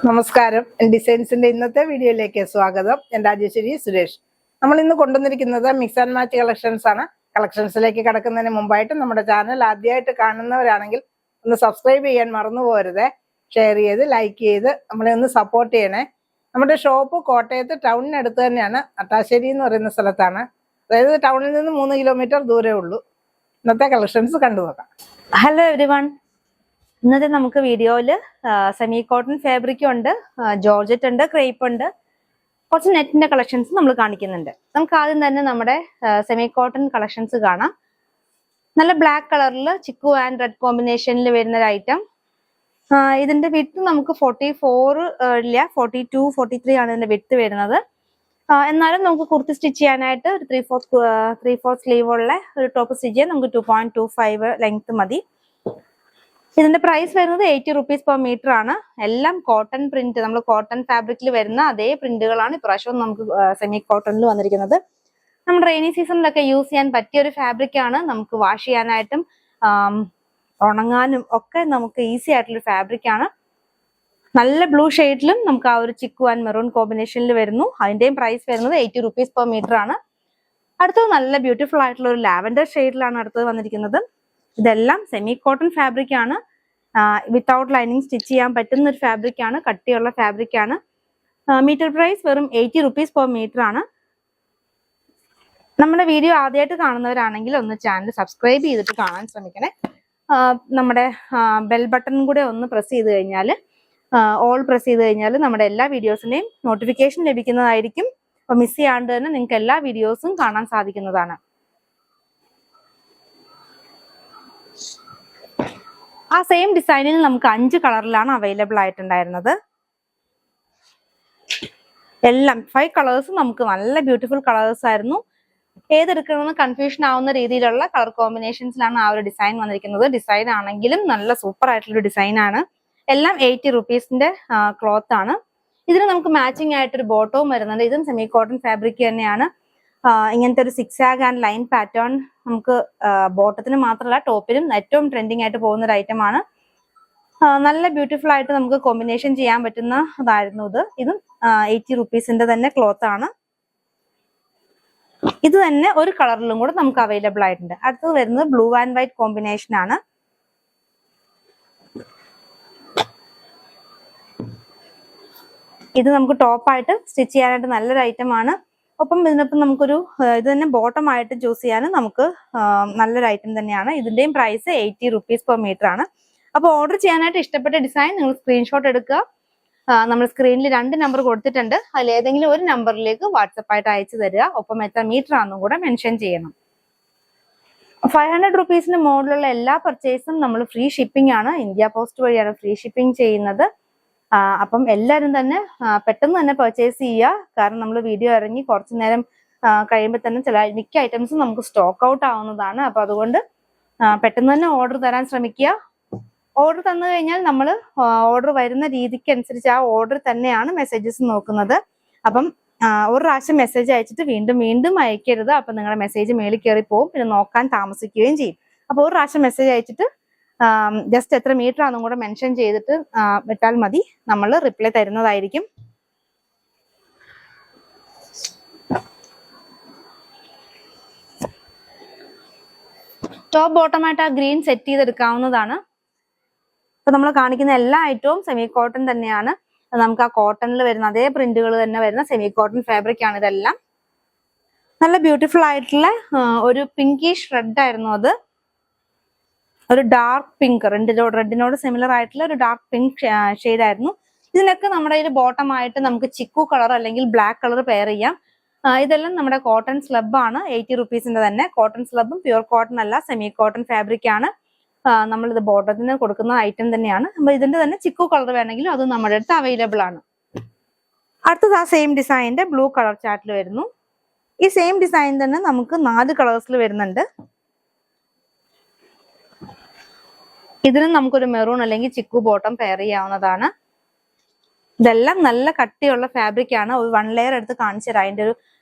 നമസ്കാരം. ഡിസൈൻസിന്റെ ഇന്നത്തെ വീഡിയോയിലേക്ക് സ്വാഗതം. ഞാൻ രാജേശ്വരി സുരേഷ്. നമ്മൾ ഇന്ന് കൊണ്ടുവന്നിരിക്കുന്നത് മിക്സ് ആൻഡ് മാച്ച് കളക്ഷൻസ് ആണ്. കളക്ഷൻസിലേക്ക് കടക്കുന്നതിന് മുമ്പായിട്ട് നമ്മുടെ ചാനൽ ആദ്യമായിട്ട് കാണുന്നവരാണെങ്കിൽ ഒന്ന് സബ്സ്ക്രൈബ് ചെയ്യാൻ മറന്നു പോകരുത്. ഷെയർ ചെയ്ത് ലൈക്ക് ചെയ്ത് നമ്മളെ ഒന്ന് സപ്പോർട്ട് ചെയ്യണേ. നമ്മുടെ ഷോപ്പ് കോട്ടയത്ത് ടൗണിനടുത്ത് തന്നെയാണ്. അട്ടാശ്ശേരി എന്ന് പറയുന്ന സ്ഥലത്താണ്. അതായത് ടൗണിൽ നിന്ന് 3 കിലോമീറ്റർ ദൂരേ ഉള്ളൂ. ഇന്നത്തെ കളക്ഷൻസ് കണ്ടു നോക്കാം. ഹലോ എവരിവൺ, ഇന്നത്തെ നമുക്ക് വീഡിയോയില് സെമി കോട്ടൺ ഫാബ്രിക് ഉണ്ട്, ജോർജറ്റ് ഉണ്ട്, ക്രേപ്പ് ഉണ്ട്, കുറച്ച് നെറ്റിന്റെ കളക്ഷൻസ് നമ്മൾ കാണിക്കുന്നുണ്ട്. നമുക്ക് ആദ്യം തന്നെ നമ്മുടെ സെമി കോട്ടൺ കളക്ഷൻസ് കാണാം. നല്ല ബ്ലാക്ക് കളറിൽ ചിക്കു ആൻഡ് റെഡ് കോമ്പിനേഷനിൽ വരുന്ന ഒരു ഐറ്റം. ഇതിന്റെ വിത്ത് നമുക്ക് 44 ഇല്ല, 42, 43 ആണ് ഇതിന്റെ വിത്ത് വരുന്നത്. എന്നാലും നമുക്ക് കുർത്തി സ്റ്റിച്ച് ചെയ്യാനായിട്ട് ഒരു 3/4 സ്ലീവ് ഉള്ള ഒരു ടോപ്പ് സ്റ്റിച്ച് ചെയ്യാൻ നമുക്ക് 2.25 ലെങ്ത് മതി. ഇതിന്റെ പ്രൈസ് വരുന്നത് 80 റുപ്പീസ് പെർ മീറ്റർ ആണ്. എല്ലാം കോട്ടൺ പ്രിന്റ്, നമ്മൾ കോട്ടൺ ഫാബ്രിക്കിൽ വരുന്ന അതേ പ്രിന്റുകളാണ് ഇപ്രാവശ്യം നമുക്ക് സെമി കോട്ടണിൽ വന്നിരിക്കുന്നത്. നമ്മുടെ റെയിനി സീസണിലൊക്കെ യൂസ് ചെയ്യാൻ പറ്റിയ ഒരു ഫാബ്രിക് ആണ്. നമുക്ക് വാഷ് ചെയ്യാനായിട്ടും ഉണങ്ങാനും ഒക്കെ നമുക്ക് ഈസി ആയിട്ടുള്ള ഫാബ്രിക് ആണ്. നല്ല ബ്ലൂ ഷെയ്ഡിലും നമുക്ക് ആ ഒരു ചിക്കു ആൻഡ് മെറൂൺ കോമ്പിനേഷനിൽ വരുന്നു. അതിന്റെയും പ്രൈസ് വരുന്നത് 80 റുപ്പീസ് പെർ മീറ്റർ ആണ്. അടുത്തത് നല്ല ബ്യൂട്ടിഫുൾ ആയിട്ടുള്ള ഒരു ലാവൻഡർ ഷെയ്ഡിലാണ് അടുത്തത് വന്നിരിക്കുന്നത്. ഇതെല്ലാം സെമി കോട്ടൺ ഫാബ്രിക് ആണ്. വിത്തൗട്ട് ലൈനിങ് സ്റ്റിച്ച് ചെയ്യാൻ പറ്റുന്ന ഒരു ഫാബ്രിക് ആണ്. കട്ടിയുള്ള ഫാബ്രിക് ആണ്. മീറ്റർ പ്രൈസ് വെറും 80 റുപ്പീസ് പെർ മീറ്റർ ആണ്. നമ്മുടെ വീഡിയോ ആദ്യമായിട്ട് കാണുന്നവരാണെങ്കിൽ ഒന്ന് ചാനൽ സബ്സ്ക്രൈബ് ചെയ്തിട്ട് കാണാൻ ശ്രമിക്കണേ. നമ്മുടെ ബെൽ ബട്ടൺ കൂടെ ഒന്ന് പ്രസ് ചെയ്ത് കഴിഞ്ഞാൽ, ഓൾ പ്രസ് ചെയ്ത് കഴിഞ്ഞാൽ നമ്മുടെ എല്ലാ വീഡിയോസിന്റെയും നോട്ടിഫിക്കേഷൻ ലഭിക്കുന്നതായിരിക്കും. അപ്പൊ മിസ് ചെയ്യാണ്ട് തന്നെ നിങ്ങൾക്ക് എല്ലാ വീഡിയോസും കാണാൻ സാധിക്കുന്നതാണ്. ആ സെയിം ഡിസൈനിൽ നമുക്ക് 5 കളറിലാണ് അവൈലബിൾ ആയിട്ടുണ്ടായിരുന്നത്. എല്ലാം 5 കളേഴ്സ് നമുക്ക് നല്ല ബ്യൂട്ടിഫുൾ കളേഴ്സ് ആയിരുന്നു. ഏതെടുക്കണമെന്ന് കൺഫ്യൂഷൻ ആവുന്ന രീതിയിലുള്ള കളർ കോമ്പിനേഷൻസിലാണ് ആ ഒരു ഡിസൈൻ വന്നിരിക്കുന്നത്. ഡിസൈൻ ആണെങ്കിലും നല്ല സൂപ്പർ ആയിട്ടുള്ള ഡിസൈൻ ആണ്. എല്ലാം 80 റുപ്പീസിന്റെ ക്ലോത്ത് ആണ്. ഇതിന് നമുക്ക് മാച്ചിങ് ആയിട്ടൊരു ബോട്ടവും വരുന്നുണ്ട്. ഇതും സെമി കോട്ടൺ ഫാബ്രിക് തന്നെയാണ്. ഇങ്ങനത്തെ ഒരു 6 ആൻഡ് ലൈൻ പാറ്റേൺ നമുക്ക് ബോട്ടത്തിന് മാത്രമല്ല ടോപ്പിലും ഏറ്റവും ട്രെൻഡിങ് ആയിട്ട് പോകുന്ന ഒരു ഐറ്റം ആണ്. നല്ല ബ്യൂട്ടിഫുൾ ആയിട്ട് നമുക്ക് കോമ്പിനേഷൻ ചെയ്യാൻ പറ്റുന്ന ഇതായിരുന്നു ഇത്. ഇതും 80 റുപ്പീസിന്റെ തന്നെ ക്ലോത്ത് ആണ്. ഇത് തന്നെ ഒരു കളറിലും കൂടെ നമുക്ക് അവൈലബിൾ ആയിട്ടുണ്ട്. അടുത്തത് വരുന്നത് ബ്ലൂ ആൻഡ് വൈറ്റ് കോമ്പിനേഷൻ ആണ്. ഇത് നമുക്ക് ടോപ്പായിട്ട് സ്റ്റിച്ച് ചെയ്യാനായിട്ട് നല്ലൊരു ഐറ്റം ആണ്. ഒപ്പം ഇതിനൊപ്പം നമുക്കൊരു ഇത് തന്നെ ബോട്ടം ആയിട്ട് ചൂസ് ചെയ്യാനും നമുക്ക് നല്ലൊരു ഐറ്റം തന്നെയാണ്. ഇതിന്റെയും പ്രൈസ് 80 റുപ്പീസ് പെർ മീറ്റർ ആണ്. അപ്പോൾ ഓർഡർ ചെയ്യാനായിട്ട് ഇഷ്ടപ്പെട്ട ഡിസൈൻ നിങ്ങൾ സ്ക്രീൻഷോട്ട് എടുക്കുക. നമ്മൾ സ്ക്രീനിൽ 2 നമ്പർ കൊടുത്തിട്ടുണ്ട്. അതിൽ ഏതെങ്കിലും ഒരു നമ്പറിലേക്ക് വാട്സപ്പായിട്ട് അയച്ചു തരിക. ഒപ്പം എത്ര മീറ്റർ ആണെന്നും കൂടെ മെൻഷൻ ചെയ്യണം. 500 റുപ്പീസിന് മുകളിലുള്ള എല്ലാ പർച്ചേസും നമ്മൾ ഫ്രീ ഷിപ്പിംഗ് ആണ്. ഇന്ത്യ പോസ്റ്റ് വഴിയാണ് ഫ്രീ ഷിപ്പിംഗ് ചെയ്യുന്നത്. അപ്പം എല്ലാവരും തന്നെ പെട്ടെന്ന് തന്നെ പർച്ചേസ് ചെയ്യുക. കാരണം നമ്മൾ വീഡിയോ ഇറങ്ങി കുറച്ചു നേരം കഴിയുമ്പോൾ തന്നെ മിക്ക ഐറ്റംസും നമുക്ക് സ്റ്റോക്ക് ഔട്ട് ആവുന്നതാണ്. അപ്പൊ അതുകൊണ്ട് പെട്ടെന്ന് തന്നെ ഓർഡർ തരാൻ ശ്രമിക്കുക. ഓർഡർ തന്നു കഴിഞ്ഞാൽ നമ്മൾ ഓർഡർ വരുന്ന രീതിക്ക് അനുസരിച്ച് ആ ഓർഡർ തന്നെയാണ് മെസ്സേജസ് നോക്കുന്നത്. അപ്പം ഒരു പ്രാവശ്യം മെസ്സേജ് അയച്ചിട്ട് വീണ്ടും വീണ്ടും അയക്കരുത്. അപ്പൊ നിങ്ങളുടെ മെസ്സേജ് മേളിൽ കയറി പോകും, പിന്നെ നോക്കാൻ താമസിക്കുകയും ചെയ്യും. അപ്പോൾ ഒരു പ്രാവശ്യം മെസ്സേജ് അയച്ചിട്ട് ജസ്റ്റ് എത്ര മീറ്റർ ആണെന്നും കൂടെ മെൻഷൻ ചെയ്തിട്ട് വിട്ടാൽ മതി. നമ്മൾ റിപ്ലൈ തരുന്നതായിരിക്കും. ടോപ്പ് ബോട്ടമായിട്ട് ആ ഗ്രീൻ സെറ്റ് ചെയ്തെടുക്കാവുന്നതാണ്. ഇപ്പൊ നമ്മൾ കാണിക്കുന്ന എല്ലാ ഐറ്റവും സെമി കോട്ടൺ തന്നെയാണ്. നമുക്ക് ആ കോട്ടണിൽ വരുന്ന അതേ പ്രിന്റുകൾ തന്നെ വരുന്ന സെമി കോട്ടൺ ഫാബ്രിക് ആണ് ഇതെല്ലാം. നല്ല ബ്യൂട്ടിഫുൾ ആയിട്ടുള്ള ഒരു പിങ്കിഷ് റെഡ് ആയിരുന്നു അത്. ഒരു ഡാർക്ക് പിങ്ക്, റെഡിനോട് സിമിലർ ആയിട്ടുള്ള ഒരു ഡാർക്ക് പിങ്ക് ഷെയ്ഡ് ആയിരുന്നു. ഇതിനൊക്കെ നമ്മുടെ ഇതിൽ ബോട്ടമായിട്ട് നമുക്ക് ചിക്കു കളർ അല്ലെങ്കിൽ ബ്ലാക്ക് കളർ പെയർ ചെയ്യാം. ഇതെല്ലാം നമ്മുടെ കോട്ടൺ സ്ലബ് ആണ്. 80 റുപ്പീസിന്റെ തന്നെ കോട്ടൺ സ്ലബും പ്യുവർ കോട്ടൺ അല്ല, സെമി കോട്ടൺ ഫാബ്രിക് ആണ്. നമ്മളിത് ബോട്ടത്തിന് കൊടുക്കുന്ന ഐറ്റം തന്നെയാണ്. അപ്പൊ ഇതിന്റെ തന്നെ ചിക്കു കളർ വേണമെങ്കിലും അത് നമ്മുടെ അടുത്ത് അവൈലബിൾ ആണ്. അടുത്തത് ആ സെയിം ഡിസൈനിന്റെ ബ്ലൂ കളർ ചാർട്ടിൽ വരുന്നു. ഈ സെയിം ഡിസൈൻ തന്നെ നമുക്ക് 4 കളേഴ്സിൽ വരുന്നുണ്ട്. ഇതിനും നമുക്കൊരു മെറൂൺ അല്ലെങ്കിൽ ചിക്കു ബോട്ടം പെയർ ചെയ്യാവുന്നതാണ്. ഇതെല്ലാം നല്ല കട്ടിയുള്ള ഫാബ്രിക് ആണ്. ഒരു 1 ലെയർ എടുത്ത് കാണിച്ചു തരാം. അതിന്റെ ഒരു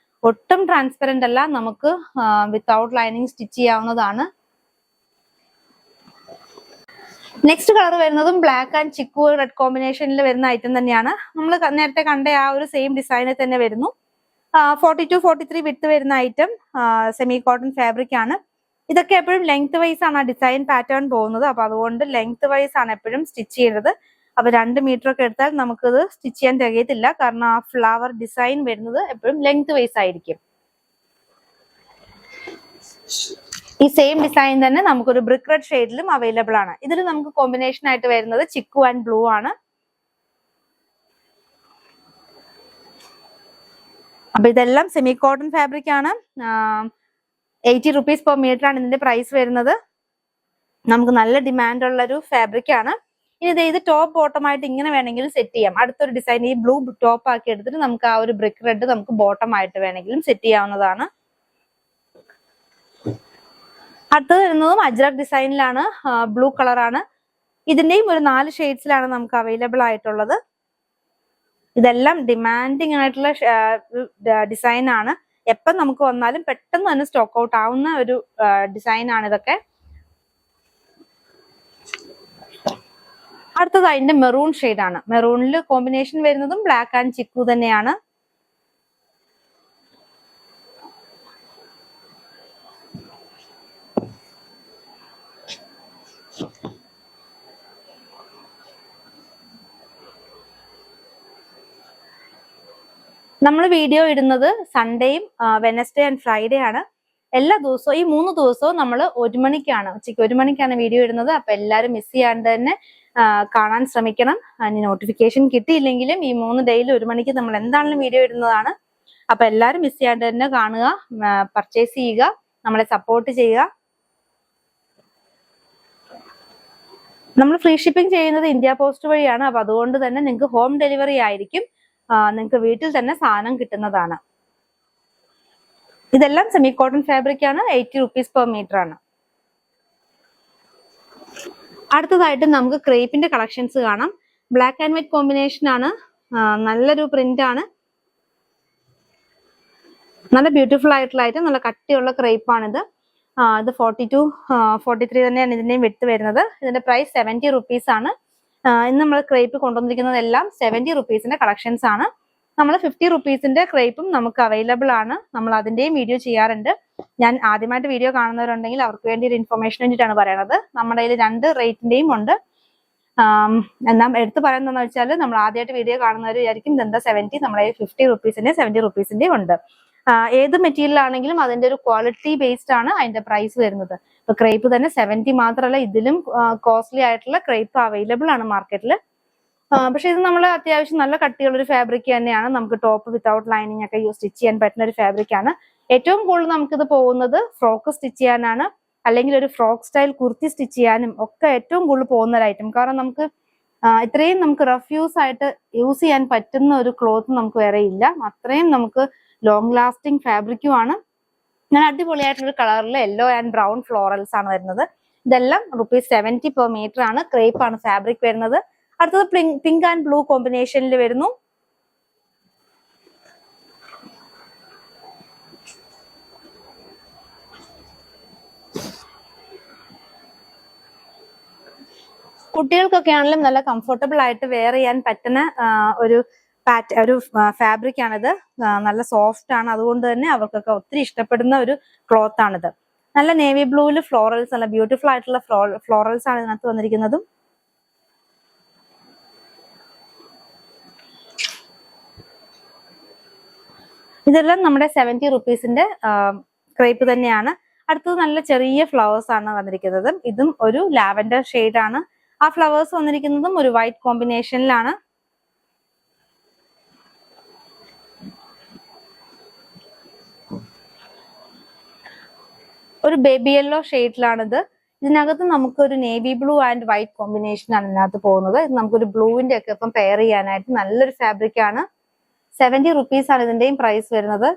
ഒട്ടും ട്രാൻസ്പെറന്റ് അല്ല, നമുക്ക് വിത്തൗട്ട് ലൈനിങ് സ്റ്റിച്ച് ചെയ്യാവുന്നതാണ്. നെക്സ്റ്റ് കളർ വരുന്നതും ബ്ലാക്ക് ആൻഡ് ചിക്കു റെഡ് കോമ്പിനേഷനിൽ വരുന്ന ഐറ്റം തന്നെയാണ്. നമ്മൾ നേരത്തെ കണ്ട ആ ഒരു സെയിം ഡിസൈനിൽ തന്നെ വരുന്നു. 42-43 വിട്ട് വരുന്ന ഐറ്റം സെമി കോട്ടൺ ഫാബ്രിക് ആണ്. ഇതൊക്കെ എപ്പോഴും ലെങ്ത് വൈസ് ആണ് ആ ഡിസൈൻ പാറ്റേൺ പോകുന്നത്. അപ്പൊ അതുകൊണ്ട് ലെങ്ത് വൈസ് ആണ് എപ്പോഴും സ്റ്റിച്ച് ചെയ്യുന്നത്. അപ്പൊ 2 മീറ്റർ ഒക്കെ എടുത്താൽ നമുക്കത് സ്റ്റിച്ച് ചെയ്യാൻ തികയത്തില്ല. കാരണം ആ ഫ്ലവർ ഡിസൈൻ വരുന്നത് എപ്പോഴും ലെങ്ത് വൈസ് ആയിരിക്കും. ഈ സെയിം ഡിസൈൻ തന്നെ നമുക്കൊരു ബ്രിക്ക് റെഡ് ഷെയ്ഡിലും അവൈലബിൾ ആണ്. ഇതിൽ നമുക്ക് കോമ്പിനേഷൻ ആയിട്ട് വരുന്നത് ചിക്കു ആൻഡ് ബ്ലൂ ആണ്. അപ്പൊ ഇതെല്ലാം സെമി കോട്ടൺ ഫാബ്രിക് ആണ്. 80 റുപ്പീസ് പെർ മീറ്റർ ആണ് ഇതിന്റെ പ്രൈസ് വരുന്നത്. നമുക്ക് നല്ല ഡിമാൻഡ് ഉള്ള ഒരു ഫാബ്രിക് ആണ്. ഇനി ഇത് ടോപ്പ് ബോട്ടം ആയിട്ട് ഇങ്ങനെ വേണമെങ്കിലും സെറ്റ് ചെയ്യാം. അടുത്തൊരു ഡിസൈൻ ഈ ബ്ലൂ ടോപ്പ് ആക്കി എടുത്തിട്ട് നമുക്ക് ആ ഒരു ബ്രിക്ക് റെഡ് നമുക്ക് ബോട്ടം ആയിട്ട് വേണമെങ്കിലും സെറ്റ് ചെയ്യാവുന്നതാണ്. അടുത്തത് വരുന്നതും അജ്രക് ഡിസൈനിലാണ്, ബ്ലൂ കളറാണ്. ഇതിന്റെയും ഒരു 4 ഷെയ്ഡ്സിലാണ് നമുക്ക് അവൈലബിൾ ആയിട്ടുള്ളത്. ഇതെല്ലാം ഡിമാൻഡിങ് ആയിട്ടുള്ള ഡിസൈൻ ആണ്. എപ്പം നമുക്ക് വന്നാലും പെട്ടെന്ന് തന്നെ സ്റ്റോക്ക് ഔട്ട് ആവുന്ന ഒരു ഡിസൈൻ ആണ് ഇതൊക്കെ. അടുത്തത് അതിന്റെ മെറൂൺ ഷെയ്ഡ് ആണ്. മെറൂണിൽ കോമ്പിനേഷൻ വരുന്നതും ബ്ലാക്ക് ആൻഡ് ചിക്കു തന്നെയാണ്. നമ്മൾ വീഡിയോ ഇടുന്നത് സൺഡേയും വെനസ്ഡേ ആൻഡ് ഫ്രൈഡേ ആണ്. എല്ലാ ദിവസവും ഈ 3 ദിവസവും നമ്മൾ 1 മണിക്കാണ്, ഉച്ചയ്ക്ക് 1 മണിക്കാണ് വീഡിയോ ഇടുന്നത്. അപ്പൊ എല്ലാവരും മിസ് ചെയ്യാണ്ട് തന്നെ കാണാൻ ശ്രമിക്കണം. അതിന് നോട്ടിഫിക്കേഷൻ കിട്ടിയില്ലെങ്കിലും ഈ 3 ഡേയിൽ 1 മണിക്ക് നമ്മൾ എന്താണെങ്കിലും വീഡിയോ ഇടുന്നതാണ്. അപ്പൊ എല്ലാവരും മിസ് ചെയ്യാണ്ട് തന്നെ കാണുക, പർച്ചേസ് ചെയ്യുക, നമ്മളെ സപ്പോർട്ട് ചെയ്യുക. നമ്മൾ ഫ്രീ ഷിപ്പിംഗ് ചെയ്യുന്നത് ഇന്ത്യ പോസ്റ്റ് വഴിയാണ്. അപ്പൊ അതുകൊണ്ട് തന്നെ നിങ്ങൾക്ക് ഹോം ഡെലിവറി ആയിരിക്കും. നിങ്ങൾക്ക് വീട്ടിൽ തന്നെ സാധനം കിട്ടുന്നതാണ്. ഇതെല്ലാം സെമി കോട്ടൺ ഫാബ്രിക് ആണ്. 80 റുപ്പീസ് പെർ മീറ്റർ ആണ്. അടുത്തതായിട്ട് നമുക്ക് ക്രേപ്പിന്റെ കളക്ഷൻസ് കാണാം. ബ്ലാക്ക് ആൻഡ് വൈറ്റ് കോമ്പിനേഷൻ ആണ്. നല്ലൊരു പ്രിന്റ് ആണ്. നല്ല ബ്യൂട്ടിഫുൾ ആയിട്ടുള്ള ഐറ്റം, നല്ല കട്ടിയുള്ള ക്രേപ്പ് ആണിത്. ഇത് 42-43 തന്നെയാണ് ഇതിന്റെയും വിട്ട് വരുന്നത്. ഇതിന്റെ പ്രൈസ് 70 റുപ്പീസ് ആണ്. ഇന്ന് നമ്മൾ ക്രേപ്പ് കൊണ്ടുവന്നിരിക്കുന്നതെല്ലാം 70 റുപ്പീസിന്റെ കളക്ഷൻസ് ആണ്. നമ്മൾ 50 റുപ്പീസിന്റെ ക്രേപ്പും നമുക്ക് അവൈലബിൾ ആണ്. നമ്മൾ അതിന്റെയും വീഡിയോ ചെയ്യാറുണ്ട്. ഞാൻ ആദ്യമായിട്ട് വീഡിയോ കാണുന്നവരുണ്ടെങ്കിൽ അവർക്ക് വേണ്ടി ഒരു ഇൻഫർമേഷൻ വേണ്ടിയിട്ടാണ് പറയണത്. നമ്മുടെ കയ്യിൽ 2 റേറ്റിന്റെയും ഉണ്ട്. എന്നാൽ എടുത്ത് പറയുന്നതെന്ന് വെച്ചാൽ നമ്മൾ ആദ്യമായിട്ട് വീഡിയോ കാണുന്നവർ വിചാരിക്കും ഇതെന്താ 70, നമ്മുടെ 50 റുപ്പീസിന്റെ 70 റുപ്പീസിന്റെയും ഉണ്ട്. ഏത് മെറ്റീരിയൽ ആണെങ്കിലും അതിന്റെ ഒരു ക്വാളിറ്റി ബേസ്ഡ് ആണ് അതിന്റെ പ്രൈസ് വരുന്നത്. ഇപ്പൊ ക്രേപ്പ് തന്നെ 70 മാത്രമല്ല, ഇതിലും കോസ്റ്റ്ലി ആയിട്ടുള്ള ക്രേപ്പ് അവൈലബിൾ ആണ് മാർക്കറ്റിൽ. പക്ഷെ ഇത് നമ്മൾ അത്യാവശ്യം നല്ല കട്ടിയുള്ള ഒരു ഫാബ്രിക് തന്നെയാണ്. നമുക്ക് ടോപ്പ് വിത്തൗട്ട് ലൈനിങ് ഒക്കെ സ്റ്റിച്ച് ചെയ്യാൻ പറ്റുന്ന ഒരു ഫാബ്രിക് ആണ്. ഏറ്റവും കൂടുതൽ നമുക്കിത് പോകുന്നത് ഫ്രോക്ക് സ്റ്റിച്ച് ചെയ്യാനാണ്, അല്ലെങ്കിൽ ഒരു ഫ്രോക്ക് സ്റ്റൈൽ കുർത്തി സ്റ്റിച്ച് ചെയ്യാനും ഒക്കെ ഏറ്റവും കൂടുതൽ പോകുന്ന ഒരു ഐറ്റം. കാരണം നമുക്ക് ഇത്രയും നമുക്ക് റഫ് ആയിട്ട് യൂസ് ചെയ്യാൻ പറ്റുന്ന ഒരു ക്ലോത്ത് നമുക്ക് വേറെ ഇല്ല. അത്രയും നമുക്ക് ലോങ് ലാസ്റ്റിംഗ് ഫാബ്രിക്കും ആണ്. ഞാൻ അടിപൊളിയായിട്ടുള്ള കളറിൽ യെല്ലോ ആൻഡ് ബ്രൗൺ ഫ്ലോറൽസ് ആണ് വരുന്നത്. ഇതെല്ലാം ₹70 പെർ മീറ്റർ ആണ്. ക്രേപ്പ് ആണ് ഫാബ്രിക് വരുന്നത്. അടുത്തത് പിങ്ക് ആൻഡ് ബ്ലൂ കോമ്പിനേഷനിൽ വരുന്നു. കുട്ടികൾക്കൊക്കെ ആണെങ്കിലും നല്ല കംഫർട്ടബിൾ ആയിട്ട് വെയർ ചെയ്യാൻ പറ്റുന്ന ഒരു ഫാബ്രിക് ആണിത്. നല്ല സോഫ്റ്റ് ആണ്. അതുകൊണ്ട് തന്നെ അവർക്കൊക്കെ ഒത്തിരി ഇഷ്ടപ്പെടുന്ന ഒരു ക്ലോത്ത് ആണിത്. നല്ല നേവി ബ്ലൂവിൽ ഫ്ലോറൽസ്, നല്ല ബ്യൂട്ടിഫുൾ ആയിട്ടുള്ള ഫ്ലോറൽസ് ആണ് ഇതിനകത്ത് വന്നിരിക്കുന്നതും. ഇതെല്ലാം നമ്മുടെ 70 റുപ്പീസിന്റെ ക്രേപ്പ് തന്നെയാണ്. അടുത്തത് നല്ല ചെറിയ ഫ്ലവേഴ്സ് ആണ് വന്നിരിക്കുന്നത്. ഇതും ഒരു ലാവൻഡർ ഷെയ്ഡ് ആണ്. ആ ഫ്ലവേഴ്സ് വന്നിരിക്കുന്നതും ഒരു വൈറ്റ് കോമ്പിനേഷനിലാണ്. ഒരു ബേബി യെല്ലോ ഷെയ്ഡിലാണിത്. ഇതിനകത്ത് നമുക്കൊരു navy blue and white combination ആണ് ഇതിനകത്ത് പോകുന്നത്. ഇത് നമുക്കൊരു ബ്ലൂവിന്റെ ഒക്കെ ഇപ്പം പെയർ ചെയ്യാനായിട്ട് നല്ലൊരു ഫാബ്രിക് ആണ്. 70 റുപ്പീസ് ആണ് ഇതിന്റെയും പ്രൈസ് വരുന്നത്.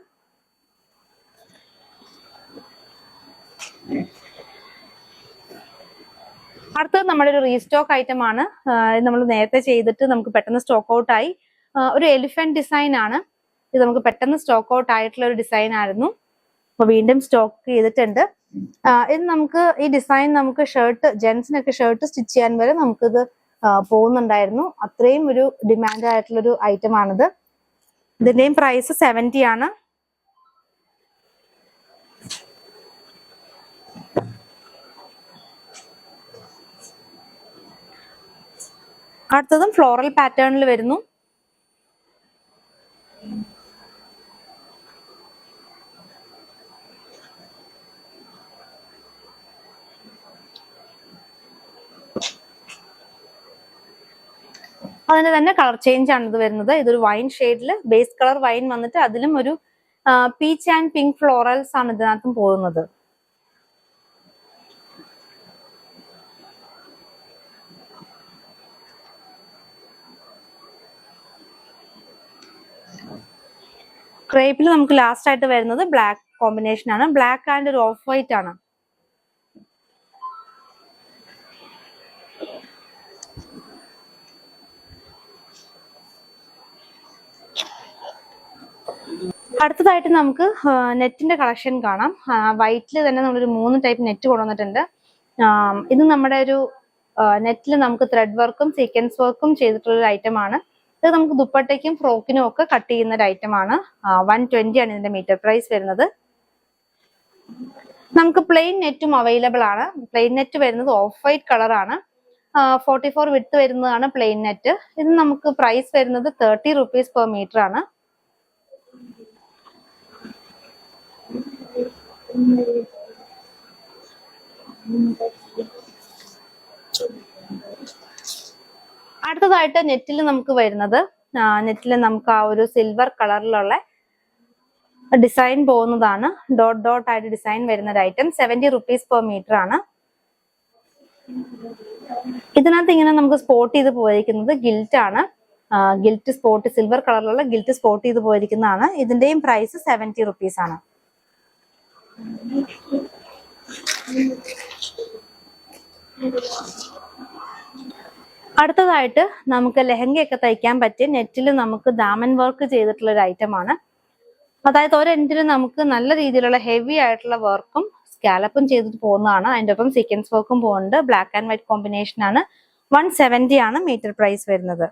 അടുത്തത് നമ്മുടെ ഒരു റീസ്റ്റോക്ക് ഐറ്റം ആണ്. നമ്മൾ നേരത്തെ ചെയ്തിട്ട് നമുക്ക് പെട്ടെന്ന് സ്റ്റോക്ക് ഔട്ട് ആയി. ഒരു എലിഫന്റ് ഡിസൈൻ ആണ് ഇത്. നമുക്ക് പെട്ടെന്ന് സ്റ്റോക്ക് ഔട്ട് ആയിട്ടുള്ള ഒരു ഡിസൈൻ ആയിരുന്നു. അപ്പൊ വീണ്ടും സ്റ്റോക്ക് ചെയ്തിട്ടുണ്ട്. ഇത് നമുക്ക് ഈ ഡിസൈൻ നമുക്ക് ഷർട്ട് ജെന്റ്സിനൊക്കെ ഷർട്ട് സ്റ്റിച്ച് ചെയ്യാൻ വരെ നമുക്കിത് പോകുന്നുണ്ടായിരുന്നു. അത്രയും ഒരു ഡിമാൻഡ് ആയിട്ടുള്ളൊരു ഐറ്റം ആണിത്. ഇതിന്റെയും പ്രൈസ് 70 ആണ്. അടുത്തതും ഫ്ലോറൽ പാറ്റേണിൽ വരുന്നു. അതിന്റെ തന്നെ കളർ ചേഞ്ച് ആണ് ഇത് വരുന്നത്. ഇതൊരു വൈൻ ഷെയ്ഡില് ബേസ് കളർ വൈൻ വന്നിട്ട് അതിലും ഒരു പീച്ച് ആൻഡ് പിങ്ക് ഫ്ലോറൽസ് ആണ് ഇതിനകത്തും പോകുന്നത്. ക്രേപ്പിൽ നമുക്ക് ലാസ്റ്റ് ആയിട്ട് വരുന്നത് ബ്ലാക്ക് കോമ്പിനേഷൻ ആണ്. ബ്ലാക്ക് ആൻഡ് ഒരു ഓഫ് വൈറ്റ് ആണ്. അടുത്തതായിട്ട് നമുക്ക് നെറ്റിന്റെ കളക്ഷൻ കാണാം. വൈറ്റിൽ തന്നെ നമ്മളൊരു 3 ടൈപ്പ് നെറ്റ് കൊണ്ടുവന്നിട്ടുണ്ട്. ഇത് നമ്മുടെ ഒരു നെറ്റിൽ നമുക്ക് ത്രെഡ് വർക്കും സീക്വൻസ് വർക്കും ചെയ്തിട്ടുള്ള ഒരു ഐറ്റം ആണ്. ഇത് നമുക്ക് ദുപ്പട്ടയ്ക്കും ഫ്രോക്കിനും ഒക്കെ കട്ട് ചെയ്യുന്ന ഒരു ഐറ്റം ആണ്. 120 ആണ് ഇതിന്റെ മീറ്റർ പ്രൈസ് വരുന്നത്. നമുക്ക് പ്ലെയിൻ നെറ്റും അവൈലബിൾ ആണ്. പ്ലെയിൻ നെറ്റ് വരുന്നത് ഓഫ് വൈറ്റ് കളർ ആണ്. 44 വിഡ്ത്ത് വരുന്നതാണ് പ്ലെയിൻ നെറ്റ്. ഇത് നമുക്ക് പ്രൈസ് വരുന്നത് 30 rupees per meter ആണ്. അടുത്തതായിട്ട് നെറ്റിൽ നമുക്ക് വരുന്നത് നെറ്റിൽ നമുക്ക് ആ ഒരു സിൽവർ കളറിലുള്ള ഡിസൈൻ പോകുന്നതാണ്. ഡോട്ട് ഡോട്ട് ആയിട്ട് ഡിസൈൻ വരുന്ന ഒരു ഐറ്റം 70 rupees per meter ആണ്. ഇതിനകത്ത് ഇങ്ങനെ നമുക്ക് സ്പോട്ട് ചെയ്ത് പോയിരിക്കുന്നത് ഗിൽറ്റ് ആണ്. ഗിൽറ്റ് സ്പോട്ട് സിൽവർ കളറിലുള്ള ഗിൽറ്റ് സ്പോട്ട് ചെയ്ത് പോയിരിക്കുന്നതാണ്. ഇതിന്റെയും പ്രൈസ് 70 rupees ആണ്. അടുത്തതായിട്ട് നമുക്ക് ലെഹങ്കയൊക്കെ തയ്ക്കാൻ പറ്റിയ നെറ്റിൽ നമുക്ക് ദാമൻ വർക്ക് ചെയ്തിട്ടുള്ള ഒരു ഐറ്റം ആണ്. അതായത് ഒരു എൻഡിൽ നമുക്ക് നല്ല രീതിയിലുള്ള ഹെവി ആയിട്ടുള്ള വർക്കും സ്കാലപ്പും ചെയ്തിട്ട് പോകുന്നതാണ്. അതിൻ്റെ ഒപ്പം സീക്വൻസ് വർക്കും പോകുന്നുണ്ട്. ബ്ലാക്ക് ആൻഡ് വൈറ്റ് കോമ്പിനേഷൻ ആണ്. 170 ആണ് മീറ്റർ പ്രൈസ് വരുന്നത്.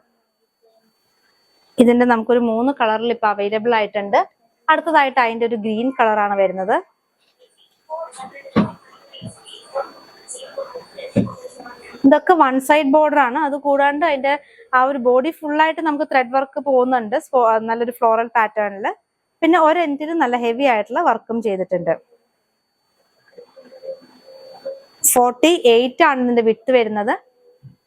ഇതിന്റെ നമുക്കൊരു 3 കളറിൽ ഇപ്പൊ അവൈലബിൾ ആയിട്ടുണ്ട്. അടുത്തതായിട്ട് അതിന്റെ ഒരു ഗ്രീൻ കളറാണ് വരുന്നത്. ഇതൊക്കെ വൺ സൈഡ് ബോർഡർ ആണ്. അത് കൂടാണ്ട് അതിന്റെ ആ ഒരു ബോഡി ഫുൾ ആയിട്ട് നമുക്ക് ത്രെഡ് വർക്ക് പോകുന്നുണ്ട് നല്ലൊരു ഫ്ലോറൽ പാറ്റേണിൽ. പിന്നെ ഒരു എൻഡിൽ നല്ല ഹെവി ആയിട്ടുള്ള വർക്കും ചെയ്തിട്ടുണ്ട്. 48 ആണ് ഇതിന്റെ വിഡ്ത്ത് വരുന്നത്.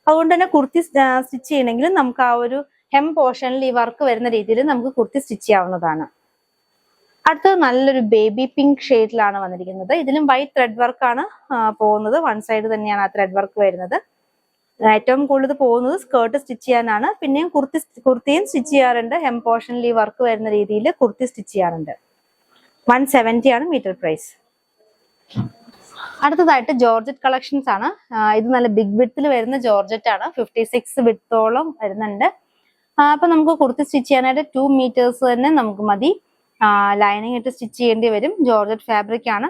അതുകൊണ്ട് തന്നെ കുർത്തി സ്റ്റിച്ച് ചെയ്യണമെങ്കിൽ നമുക്ക് ആ ഒരു ഹെം പോർഷനിൽ ഈ വർക്ക് വരുന്ന രീതിയിൽ നമുക്ക് കുർത്തി സ്റ്റിച്ച് ചെയ്യാവുന്നതാണ്. അടുത്തത് നല്ലൊരു ബേബി പിങ്ക് ഷെയ്ഡിലാണ് വന്നിരിക്കുന്നത്. ഇതിലും വൈറ്റ് ത്രെഡ് വർക്കാണ് പോകുന്നത്. വൺ സൈഡ് തന്നെയാണ് ആ ത്രെഡ് വർക്ക് വരുന്നത്. ഏറ്റവും കൂടുതൽ പോകുന്നത് സ്കേർട്ട് സ്റ്റിച്ച് ചെയ്യാനാണ്. പിന്നെയും കുർത്തിയും സ്റ്റിച്ച് ചെയ്യാറുണ്ട്. ഹെം പോർഷനിൽ ഈ വർക്ക് വരുന്ന രീതിയിൽ കുർത്തി സ്റ്റിച്ച് ചെയ്യാറുണ്ട്. 170 ആണ് മീറ്റർ പ്രൈസ്. അടുത്തതായിട്ട് ജോർജറ്റ് കളക്ഷൻസ് ആണ്. ഇത് നല്ല ബിഗ് വിഡ്ത്തിൽ വരുന്ന ജോർജറ്റ് ആണ്. 56 വിഡ്ത്തോളം വരുന്നുണ്ട്. അപ്പൊ നമുക്ക് കുർത്തി സ്റ്റിച്ച് ചെയ്യാനായിട്ട് 2 meters തന്നെ നമുക്ക് മതി. ലൈനിങ് ഇട്ട് സ്റ്റിച്ച് ചെയ്യേണ്ടി വരും. ജോർജറ്റ് ഫാബ്രിക് ആണ്.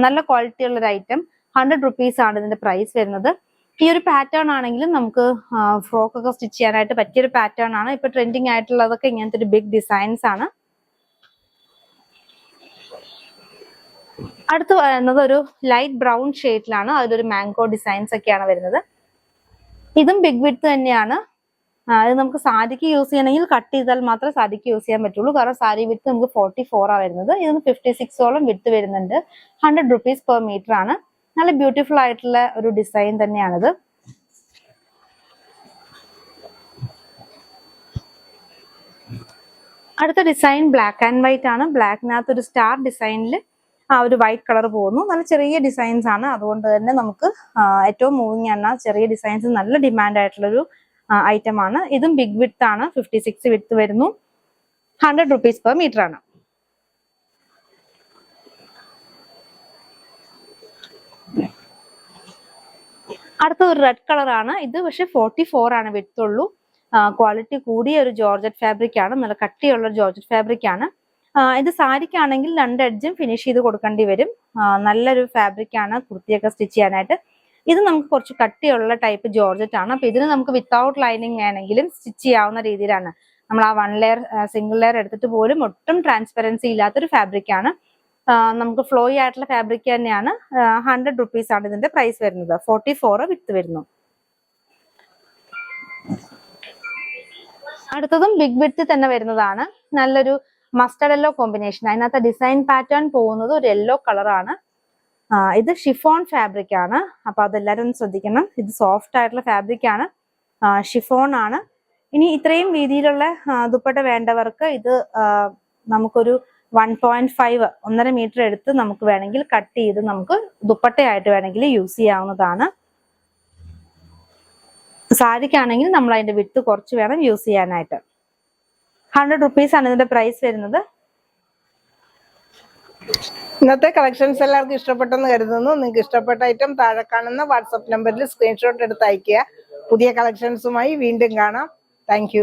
നല്ല ക്വാളിറ്റി ഉള്ള ഒരു ഐറ്റം. 100 rupees ആണ് ഇതിന്റെ പ്രൈസ് വരുന്നത്. ഈ ഒരു പാറ്റേൺ ആണെങ്കിലും നമുക്ക് ഫ്രോക്ക് ഒക്കെ സ്റ്റിച്ച് ചെയ്യാനായിട്ട് പറ്റിയൊരു പാറ്റേൺ ആണ്. ഇപ്പൊ ട്രെൻഡിങ് ആയിട്ടുള്ളതൊക്കെ ഇങ്ങനത്തെ ഒരു ബിഗ് ഡിസൈൻസ് ആണ്. അടുത്ത് വരുന്നത് ഒരു ലൈറ്റ് ബ്രൗൺ ഷെയ്ഡിലാണ്. അതിലൊരു മാംഗോ ഡിസൈൻസ് ഒക്കെയാണ് വരുന്നത്. ഇതും ബിഗ് വിഡ്ത്ത് തന്നെയാണ്. ഇത് നമുക്ക് സാരിക്ക് യൂസ് ചെയ്യണമെങ്കിൽ കട്ട് ചെയ്താൽ മാത്രമേ സാരിക്ക് യൂസ് ചെയ്യാൻ പറ്റുള്ളൂ. കാരണം സാരി വിഡ്ത്ത് നമുക്ക് 44 ആണ് വരുന്നത്. ഇതിന് 56ഓളം വിഡ്ത്ത് വരുന്നുണ്ട്. 100 rupees per meter ആണ്. നല്ല ബ്യൂട്ടിഫുൾ ആയിട്ടുള്ള ഒരു ഡിസൈൻ തന്നെയാണിത്. അടുത്ത ഡിസൈൻ ബ്ലാക്ക് ആൻഡ് വൈറ്റ് ആണ്. ബ്ലാക്കിനകത്ത് ഒരു സ്റ്റാർ ഡിസൈനിൽ ആ ഒരു വൈറ്റ് കളർ പോകുന്നു. നല്ല ചെറിയ ഡിസൈൻസ് ആണ്. അതുകൊണ്ട് തന്നെ നമുക്ക് ഏറ്റവും മൂവിങ് ആണ്. ചെറിയ ഡിസൈൻസ് നല്ല ഡിമാൻഡ് ആയിട്ടുള്ളൊരു ഐറ്റം ആണ്. ഇതും ബിഗ് വിഡ്ത്ത് ആണ്. 56 വിഡ്ത്ത് വരുന്നു. 100 rupees per meter ആണ്. അടുത്ത ഒരു റെഡ് കളർ ആണ്. ഇത് പക്ഷെ 44 ആണ് വിഡ്ത്ത് ഉള്ളൂ. ക്വാളിറ്റി കൂടിയ ഒരു ജോർജറ്റ് ഫാബ്രിക് ആണ്. നല്ല കട്ടിയുള്ള ഒരു ജോർജറ്റ് ഫാബ്രിക് ആണ്. ഇത് സാരിക്കാണെങ്കിൽ 2 എഡ്ജും ഫിനിഷ് ചെയ്ത് കൊടുക്കേണ്ടി വരും. നല്ലൊരു ഫാബ്രിക് ആണ് കുർത്തിയൊക്കെ സ്റ്റിച്ച് ചെയ്യാനായിട്ട്. ഇത് നമുക്ക് കുറച്ച് കട്ടിയുള്ള ടൈപ്പ് ജോർജറ്റ് ആണ്. അപ്പൊ ഇതിന് നമുക്ക് വിത്തൗട്ട് ലൈനിങ് വേണമെങ്കിലും സ്റ്റിച്ച് ചെയ്യാവുന്ന രീതിയിലാണ്. നമ്മൾ ആ 1 ലെയർ സിംഗിൾ ലെയർ എടുത്തിട്ട് പോലും ഒട്ടും ട്രാൻസ്പെറൻസി ഇല്ലാത്തൊരു ഫാബ്രിക് ആണ്. നമുക്ക് ഫ്ലോയി ആയിട്ടുള്ള ഫാബ്രിക് തന്നെയാണ്. 100 റുപ്പീസ് ആണ് ഇതിന്റെ പ്രൈസ് വരുന്നത്. 44 വിത്ത് വരുന്നു. അടുത്തതും ബിഗ് വിഡ്ത്ത് തന്നെ വരുന്നതാണ്. നല്ലൊരു മസ്റ്റർഡ് യെല്ലോ കോമ്പിനേഷൻ. അതിനകത്ത് ഡിസൈൻ പാറ്റേൺ പോകുന്നത് ഒരു യെല്ലോ കളറാണ്. ഇത് ഷിഫോൺ ഫാബ്രിക് ആണ്. അപ്പൊ അതെല്ലാരും ഒന്ന് ശ്രദ്ധിക്കണം. ഇത് സോഫ്റ്റ് ആയിട്ടുള്ള ഫാബ്രിക് ആണ്, ഷിഫോൺ ആണ്. ഇനി ഇത്രയും രീതിയിലുള്ള ദുപ്പട്ട വേണ്ടവർക്ക് ഇത് നമുക്കൊരു 1.5 1.5 മീറ്റർ എടുത്ത് നമുക്ക് വേണമെങ്കിൽ കട്ട് ചെയ്ത് നമുക്ക് ദുപ്പട്ടയായിട്ട് വേണമെങ്കിൽ യൂസ് ചെയ്യാവുന്നതാണ്. സാരിക്കാണെങ്കിൽ നമ്മൾ അതിന്റെ വിട്ട് കുറച്ച് വേണം യൂസ് ചെയ്യാനായിട്ട്. 100 റുപ്പീസ് ആണ് ഇതിന്റെ പ്രൈസ് വരുന്നത്. ഇന്നത്തെ കളക്ഷൻസ് എല്ലാവർക്കും ഇഷ്ടപ്പെട്ടെന്ന് കരുതുന്നു. നിങ്ങൾക്ക് ഇഷ്ടപ്പെട്ട ഐറ്റം താഴെ കാണുന്ന വാട്സപ്പ് നമ്പറിൽ സ്ക്രീൻഷോട്ട് എടുത്ത് അയക്കുക. പുതിയ കളക്ഷൻസുമായി വീണ്ടും കാണാം. താങ്ക്